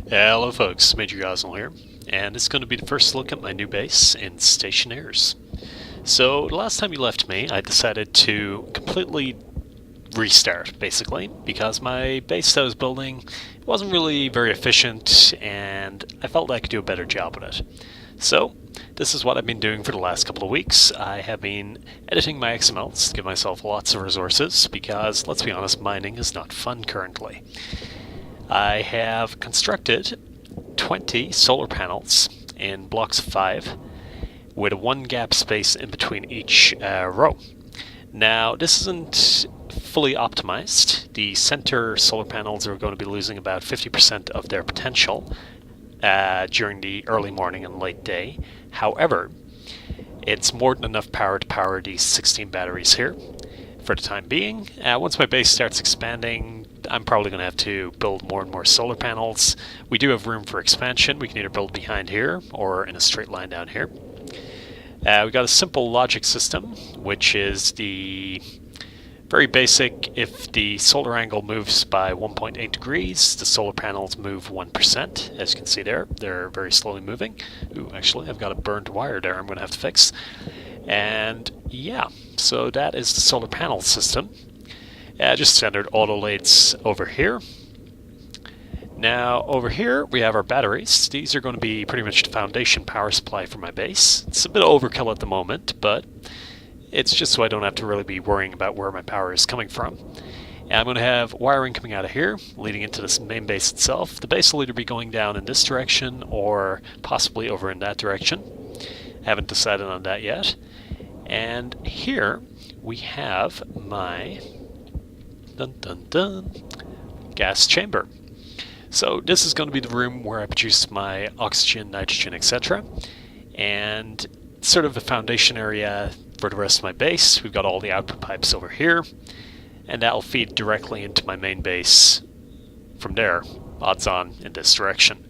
Hello folks, Major Gosnell here, and it's going to be the first look at my new base in Stationeers. So the last time you left me, I decided to completely restart, basically, because my base that I was building wasn't really very efficient, and I felt I could do a better job with it. So this is what I've been doing for the last couple of weeks. I have been editing my XMLs to give myself lots of resources, because, let's be honest, mining is not fun currently. I have constructed 20 solar panels in blocks of 5 with a 1 gap space in between each row. Now, this isn't fully optimized. The center solar panels are going to be losing about 50% of their potential during the early morning and late day. However, it's more than enough power to power these 16 batteries here for the time being. Once my base starts expanding, I'm probably going to have to build more and more solar panels. We do have room for expansion. We can either build behind here or in a straight line down here. We got a simple logic system, which is the very basic. If the solar angle moves by 1.8 degrees, the solar panels move 1%. As you can see there, they're very slowly moving. Ooh, actually, I've got a burnt wire there I'm going to have to fix. And yeah, so that is the solar panel system. Just standard auto lathes over here. Now over here we have our batteries. These are going to be pretty much the foundation power supply for my base. It's a bit of overkill at the moment, but it's just so I don't have to really be worrying about where my power is coming from. And I'm going to have wiring coming out of here, leading into this main base itself. The base will either be going down in this direction or possibly over in that direction. Haven't decided on that yet. And here we have my gas chamber. So this is going to be the room where I produce my oxygen, nitrogen, etc. And sort of the foundation area for the rest of my base. We've got all the output pipes over here, and that will feed directly into my main base from there, odds on in this direction.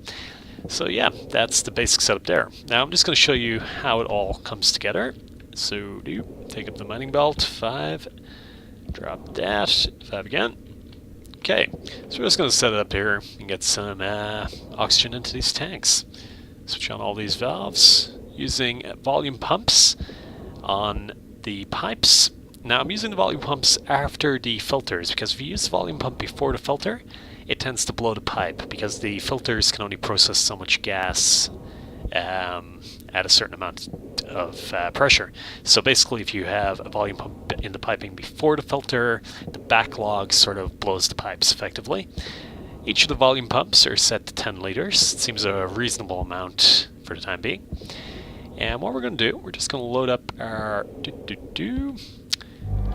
So yeah, that's the basic setup there. Now I'm just going to show you how it all comes together. So do take up the mining belt, 5, drop that, 5 again. Okay, so we're just going to set it up here and get some oxygen into these tanks. Switch on all these valves using volume pumps on the pipes. Now I'm using the volume pumps after the filters, because if you use the volume pump before the filter, it tends to blow the pipe, because the filters can only process so much gas at a certain amount of pressure. So basically, if you have a volume pump in the piping before the filter, the backlog sort of blows the pipes effectively. Each of the volume pumps are set to 10 liters. It seems a reasonable amount for the time being. And what we're going to do, we're just going to load up our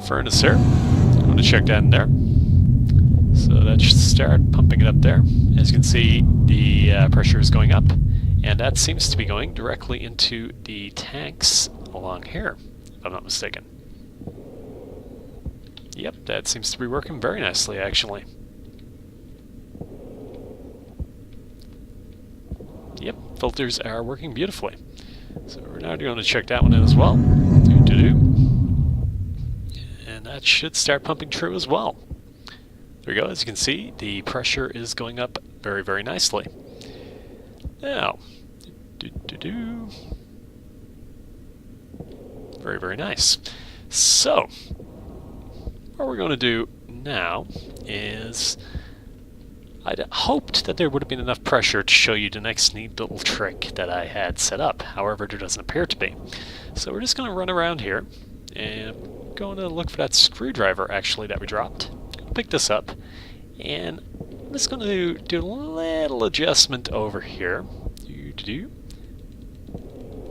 furnace here. I'm going to check that in there. So that should start pumping it up there. As you can see, the pressure is going up, and that seems to be going directly into the tanks along here, if I'm not mistaken. Yep, that seems to be working very nicely, actually. Yep, filters are working beautifully. So we're now going to check that one in as well. And that should start pumping through as well. There we go. As you can see, the pressure is going up very, very nicely. Now, very, very nice. So, what we're going to do now is, I'd hoped that there would have been enough pressure to show you the next neat little trick that I had set up. However, there doesn't appear to be. So we're just going to run around here, and I'm going to look for that screwdriver, actually, that we dropped. Pick this up, and I'm just going to do a little adjustment over here.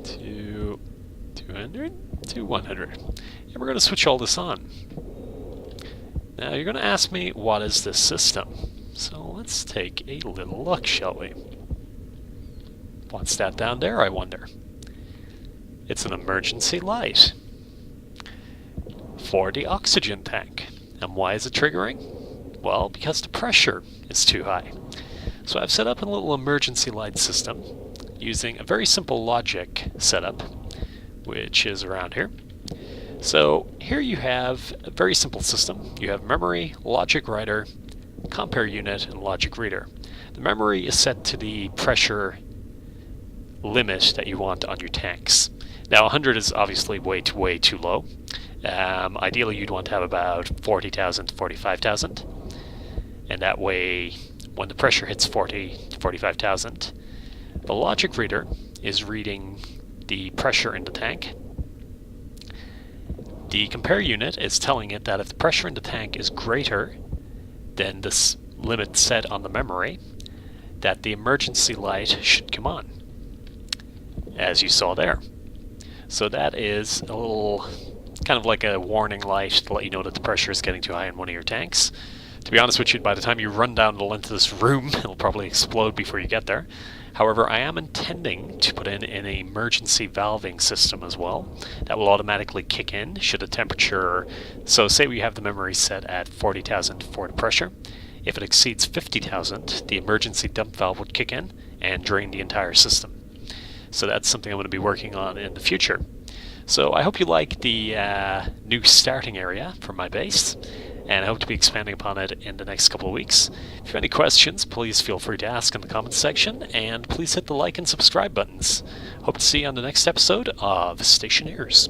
To 200 to 100. And we're going to switch all this on. Now you're going to ask me, what is this system? So let's take a little look, shall we? What's that down there, I wonder? It's an emergency light for the oxygen tank. And why is it triggering? Well, because the pressure is too high. So I've set up a little emergency light system using a very simple logic setup, which is around here. So here you have a very simple system. You have memory, logic writer, compare unit, and logic reader. The memory is set to the pressure limit that you want on your tanks. Now 100 is obviously way too low. Ideally you'd want to have about 40,000 to 45,000, and that way when the pressure hits 40 to 45,000, the logic reader is reading the pressure in the tank. The compare unit is telling it that if the pressure in the tank is greater than this limit set on the memory, that the emergency light should come on, as you saw there. So that is a little kind of like a warning light to let you know that the pressure is getting too high in one of your tanks. To be honest with you, by the time you run down the length of this room, it'll probably explode before you get there. However, I am intending to put in an emergency valving system as well that will automatically kick in should the temperature, so say we have the memory set at 40,000 for the pressure. If it exceeds 50,000, the emergency dump valve would kick in and drain the entire system. So that's something I'm going to be working on in the future. So I hope you like the new starting area for my base, and I hope to be expanding upon it in the next couple of weeks. If you have any questions, please feel free to ask in the comments section, and please hit the like and subscribe buttons. Hope to see you on the next episode of Stationeers.